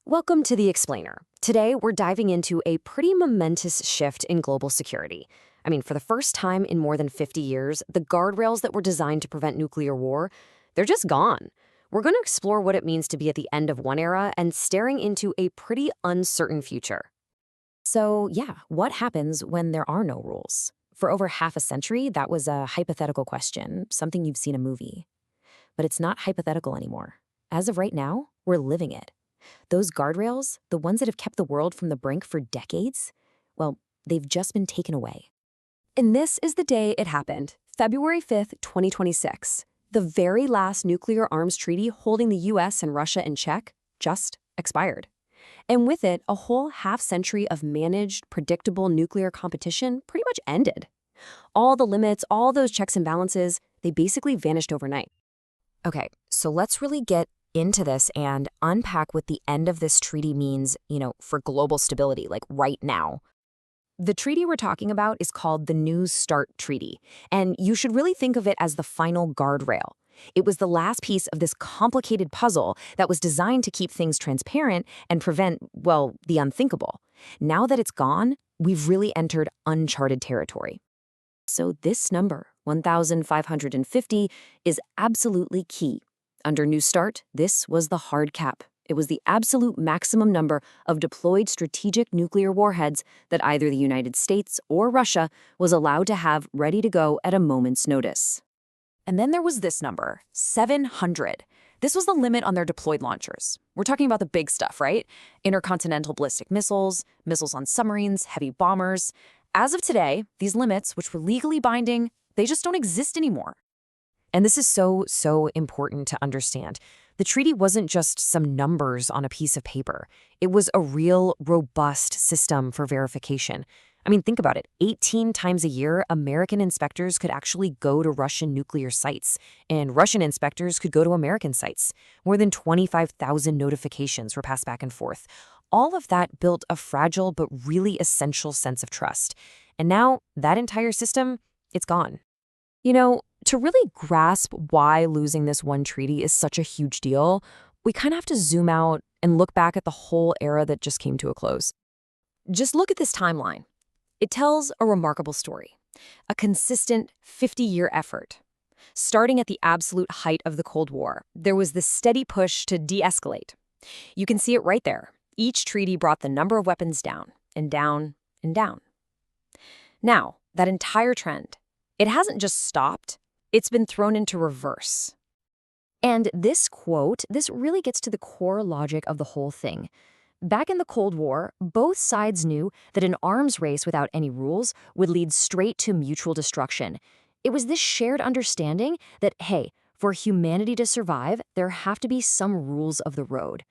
Welcome to The Explainer. Today, we're diving into a pretty momentous shift in global security. For the first time in more than 50 years, the guardrails that were designed to prevent nuclear war, they're just gone. We're going to explore what it means to be at the end of one era and staring into a pretty uncertain future. So, yeah, what happens when there are no rules? For over half a century, that was a hypothetical question, something you've seen in a movie. But it's not hypothetical anymore. As of right now, we're living it. Those guardrails, the ones that have kept the world from the brink for decades, well, they've just been taken away. And this is the day it happened, February 5th, 2026. The very last nuclear arms treaty holding the US and Russia in check just expired. And with it, a whole half-century of managed, predictable nuclear competition pretty much ended. All the limits, all those checks and balances, they basically vanished overnight. Okay, so let's really get into this and unpack what the end of this treaty means, for global stability, like right now. The treaty we're talking about is called the New START Treaty, and you should really think of it as the final guardrail. It was the last piece of this complicated puzzle that was designed to keep things transparent and prevent, well, the unthinkable. Now that it's gone, we've really entered uncharted territory. So this number, 1,550, is absolutely key. Under New START, this was the hard cap. It was the absolute maximum number of deployed strategic nuclear warheads that either the United States or Russia was allowed to have ready to go at a moment's notice. And then there was this number, 700. This was the limit on their deployed launchers. We're talking about the big stuff, right? Intercontinental ballistic missiles, missiles on submarines, heavy bombers. As of today, these limits, which were legally binding, they just don't exist anymore. And this is so important to understand. The treaty wasn't just some numbers on a piece of paper. It was a real, robust system for verification. Think about it. 18 times a year, American inspectors could actually go to Russian nuclear sites, and Russian inspectors could go to American sites. More than 25,000 notifications were passed back and forth. All of that built a fragile but really essential sense of trust. And now, that entire system, it's gone. To really grasp why losing this one treaty is such a huge deal, we kind of have to zoom out and look back at the whole era that just came to a close. Just look at this timeline. It tells a remarkable story, a consistent 50-year effort. Starting at the absolute height of the Cold War, there was this steady push to de-escalate. You can see it right there. Each treaty brought the number of weapons down and down and down. Now, that entire trend, it hasn't just stopped. It's been thrown into reverse. And this quote, this really gets to the core logic of the whole thing. Back in the Cold War, both sides knew that an arms race without any rules would lead straight to mutual destruction. It was this shared understanding that, hey, for humanity to survive, there have to be some rules of the road.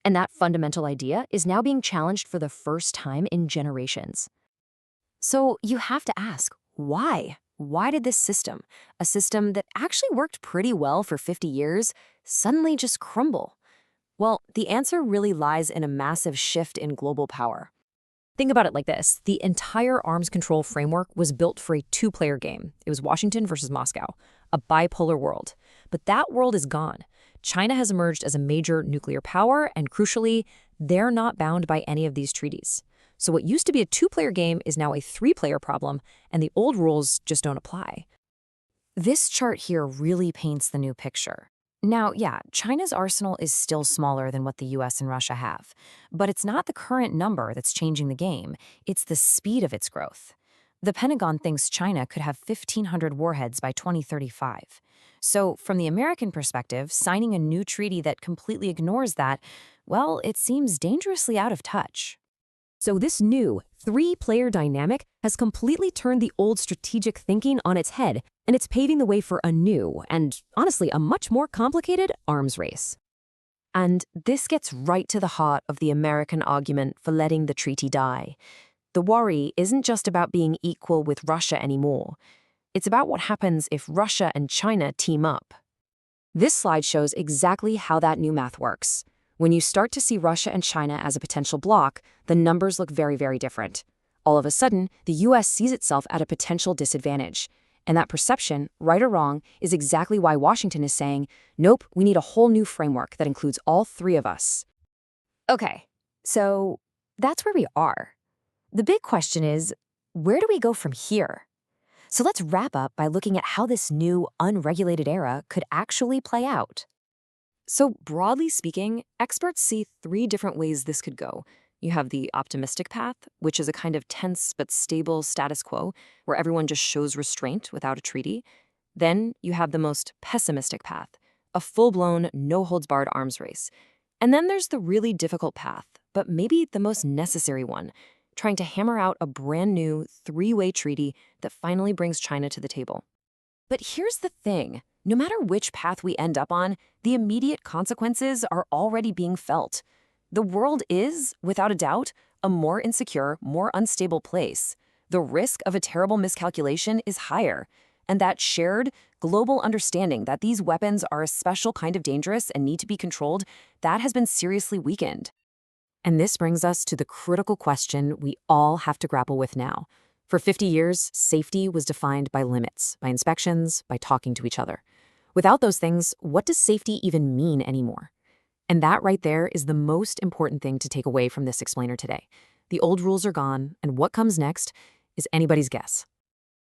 And that fundamental idea is now being challenged for the first time in generations. So you have to ask, why? Why did this system, a system that actually worked pretty well for 50 years, suddenly just crumble? Well, the answer really lies in a massive shift in global power. Think about it like this. The entire arms control framework was built for a two-player game. It was Washington versus Moscow, a bipolar world. But that world is gone. China has emerged as a major nuclear power, and crucially, they're not bound by any of these treaties. So what used to be a two-player game is now a three-player problem, and the old rules just don't apply. This chart here really paints the new picture. Now, yeah, China's arsenal is still smaller than what the US and Russia have, but it's not the current number that's changing the game, it's the speed of its growth. The Pentagon thinks China could have 1,500 warheads by 2035. So from the American perspective, signing a new treaty that completely ignores that, well, it seems dangerously out of touch. So this new three-player dynamic has completely turned the old strategic thinking on its head, and it's paving the way for a new, and honestly, a much more complicated arms race. And this gets right to the heart of the American argument for letting the treaty die. The worry isn't just about being equal with Russia anymore. It's about what happens if Russia and China team up. This slide shows exactly how that new math works. When you start to see Russia and China as a potential bloc, the numbers look very different. All of a sudden, the US sees itself at a potential disadvantage. And that perception, right or wrong, is exactly why Washington is saying, nope, we need a whole new framework that includes all three of us. Okay, so that's where we are. The big question is, where do we go from here? So let's wrap up by looking at how this new, unregulated era could actually play out. So, broadly speaking, experts see three different ways this could go. You have the optimistic path, which is a kind of tense but stable status quo where everyone just shows restraint without a treaty. Then you have the most pessimistic path, a full blown, no holds barred arms race. And then there's the really difficult path, but maybe the most necessary one, trying to hammer out a brand new three-way treaty that finally brings China to the table. But here's the thing, no matter which path we end up on, the immediate consequences are already being felt. The world is, without a doubt, a more insecure, more unstable place. The risk of a terrible miscalculation is higher. And that shared, global understanding that these weapons are a special kind of dangerous and need to be controlled, that has been seriously weakened. And this brings us to the critical question we all have to grapple with now. For 50 years, safety was defined by limits, by inspections, by talking to each other. Without those things, what does safety even mean anymore? And that right there is the most important thing to take away from this explainer today. The old rules are gone, and what comes next is anybody's guess.